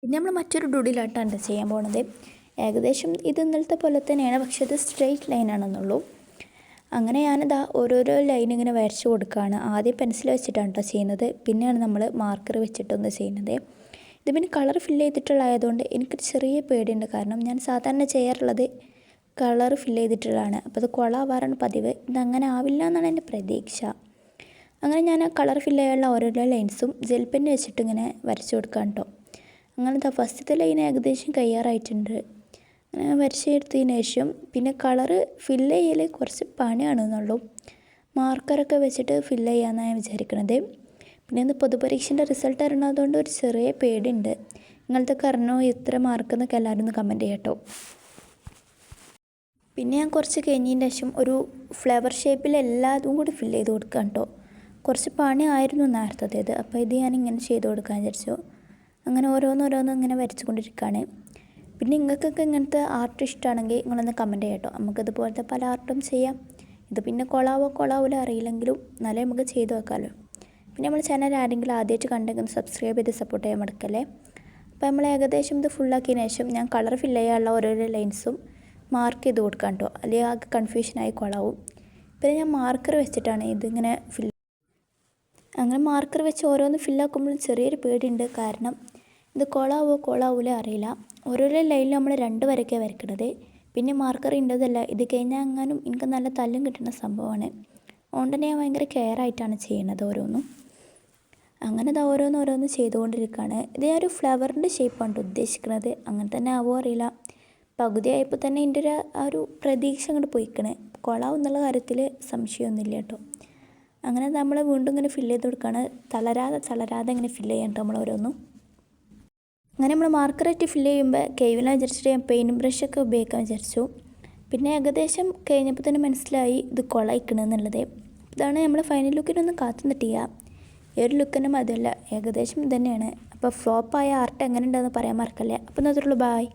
ഇത് നമ്മൾ മറ്റൊരു ഡുഡിലായിട്ടാണ് ചെയ്യാൻ പോണത്. ഏകദേശം ഇത് ഇന്നലത്തെ പോലെ തന്നെയാണ്, പക്ഷെ ഇത് സ്ട്രെയിറ്റ് ലൈനാണെന്നുള്ളൂ. അങ്ങനെ ഞാനിതാ ഓരോരോ ലൈൻ ഇങ്ങനെ വരച്ച് കൊടുക്കുകയാണ്. ആദ്യം പെൻസിൽ വെച്ചിട്ടാണ് കേട്ടോ ചെയ്യുന്നത്, പിന്നെയാണ് നമ്മൾ മാർക്കർ വെച്ചിട്ടൊന്ന് ചെയ്യുന്നത്. ഇത് പിന്നെ കളർ ഫില്ല് ചെയ്തിട്ടുള്ളതായതുകൊണ്ട് എനിക്കൊരു ചെറിയ പേടിയുണ്ട്. കാരണം ഞാൻ സാധാരണ ചെയ്യാറുള്ളത് കളർ ഫില്ല് ചെയ്തിട്ടുള്ളതാണ്. അപ്പോൾ അത് കൊളാവാറാണ് പതിവ്. ഇതങ്ങനെ ആവില്ല എന്നാണ് എൻ്റെ പ്രതീക്ഷ. അങ്ങനെ ഞാൻ ആ കളർ ഫില്ല് ചെയ്യാനുള്ള ഓരോരോ ലൈൻസും ജെൽ പെന്ന് വെച്ചിട്ട് ഇങ്ങനെ വരച്ച് കൊടുക്കാം കേട്ടോ. അങ്ങനത്തെ ഫസ്റ്റത്തെ ലൈൻ ഏകദേശം കഴിയാറായിട്ടുണ്ട്. അങ്ങനെ വരച്ചെടുത്തതിന് ശേഷം പിന്നെ കളറ് ഫില്ല് ചെയ്യൽ കുറച്ച് പണിയാണെന്നുള്ളൂ. മാർക്കറൊക്കെ വെച്ചിട്ട് ഫില്ല് ചെയ്യാമെന്നാണ് ഞാൻ വിചാരിക്കുന്നത്. പിന്നെ ഇന്ന് പൊതുപരീക്ഷൻ്റെ റിസൾട്ട് അറിയണതുകൊണ്ട് ഒരു ചെറിയ പേടിയുണ്ട്. നിങ്ങളതൊക്കെ അറിഞ്ഞോ എത്ര മാർക്കെന്നൊക്കെ എല്ലാവരും ഒന്ന് കമൻറ്റ് ചെയ്യട്ടോ. പിന്നെ ഞാൻ കുറച്ച് കഴിഞ്ഞതിന് ശേഷം ഒരു ഫ്ലവർ ഷേപ്പിൽ എല്ലാതും കൂടി ഫില്ല് ചെയ്ത് കൊടുക്കാം കേട്ടോ. കുറച്ച് പണിയായിരുന്നു നേരത്തേത്, അപ്പോൾ ഇത് ഞാൻ ഇങ്ങനെ ചെയ്ത് കൊടുക്കാൻ വിചാരിച്ചു. അങ്ങനെ ഓരോന്നോരോന്നും ഇങ്ങനെ വരച്ചു കൊണ്ടിരിക്കുകയാണ്. പിന്നെ നിങ്ങൾക്കൊക്കെ ഇങ്ങനത്തെ ആർട്ട് ഇഷ്ടമാണെങ്കിൽ നിങ്ങളൊന്ന് കമൻറ്റ് ചെയ്യട്ടോ. നമുക്കിതുപോലത്തെ പല ആർട്ടും ചെയ്യാം. ഇത് പിന്നെ കൊളാവില്ല അറിയില്ലെങ്കിലും എന്നാലേ നമുക്ക് ചെയ്ത് വെക്കാമല്ലോ. പിന്നെ നമ്മൾ ചാനൽ ആരെങ്കിലും ആദ്യമായിട്ട് കണ്ടെങ്കിൽ സബ്സ്ക്രൈബ് ചെയ്ത് സപ്പോർട്ട് ചെയ്യാൻ മറക്കല്ലേ. അപ്പോൾ നമ്മൾ ഏകദേശം ഇത് ഫുള്ളാക്കിയതിന് ശേഷം ഞാൻ കളർ ഫില്ല് ചെയ്യാനുള്ള ഓരോരോ ലൈൻസും മാർക്ക് ചെയ്ത് കൊടുക്കാം കേട്ടോ, അല്ലെങ്കിൽ ആകെ കൺഫ്യൂഷനായി കൊളാവും. പിന്നെ ഞാൻ മാർക്കർ വെച്ചിട്ടാണ് ഇതിങ്ങനെ അങ്ങനെ മാർക്കർ വെച്ച് ഓരോന്ന് ഫില്ലാക്കുമ്പോഴും ചെറിയൊരു പേടിയുണ്ട്. കാരണം ഇത് കൊളാവൂലേ അറിയില്ല. ഓരോരോ ലൈനിൽ നമ്മൾ 2 വരയ്ക്കാണ് വരയ്ക്കണത്. പിന്നെ മാർക്കർ ഉണ്ടതല്ല, ഇത് കഴിഞ്ഞാൽ എങ്ങാനും എനിക്ക് നല്ല തല്ലും കിട്ടുന്ന സംഭവമാണ്. അതുകൊണ്ട് തന്നെ ഞാൻ ഭയങ്കര കെയർ ആയിട്ടാണ് ചെയ്യണത് ഓരോന്നും. അങ്ങനെ ഇത് ഓരോന്ന് ചെയ്തുകൊണ്ടിരിക്കുകയാണ്. ഇത് ഞാനൊരു ഫ്ലവറിൻ്റെ ഷേപ്പാണ് ഉദ്ദേശിക്കുന്നത്. അങ്ങനെ തന്നെ ആവുമോ അറിയില്ല. പകുതി ആയപ്പോൾ തന്നെ എൻ്റെ ആ ഒരു പ്രതീക്ഷ അങ്ങോട്ട് പോയിക്കണേ. കൊളാവും എന്നുള്ള കാര്യത്തിൽ സംശയമൊന്നുമില്ല കേട്ടോ. അങ്ങനെ നമ്മൾ വീണ്ടും ഇങ്ങനെ ഫില്ല് ചെയ്ത് കൊടുക്കുകയാണ്. തളരാതെ ഇങ്ങനെ ഫില്ല് ചെയ്യാൻ കേട്ടോ നമ്മൾ ഓരോന്നും. അങ്ങനെ നമ്മൾ മാർക്കറായിട്ട് ഫില്ല് ചെയ്യുമ്പോൾ കേവിലാൻ വിചാരിച്ചിട്ട് ഞാൻ പെയിൻറ്റ് ബ്രഷൊക്കെ ഉപയോഗിക്കാൻ വിചാരിച്ചു. പിന്നെ ഏകദേശം കഴിഞ്ഞപ്പോൾ തന്നെ മനസ്സിലായി ഇത് കൊളായിക്കണമെന്നുള്ളത്. ഇതാണ് നമ്മൾ ഫൈനൽ ലുക്കിനൊന്നും കാത്തു നിന്നിട്ടില്ല. ഈ ഒരു ലുക്ക് തന്നെ മതിയല്ല, ഏകദേശം ഇത് തന്നെയാണ്. അപ്പോൾ ഫ്ലോപ്പായ ആർട്ട് എങ്ങനെ ഉണ്ടെന്ന് പറയാൻ മറക്കല്ലേ. അപ്പോൾ അത്രയുള്ളൂ. ബായ്.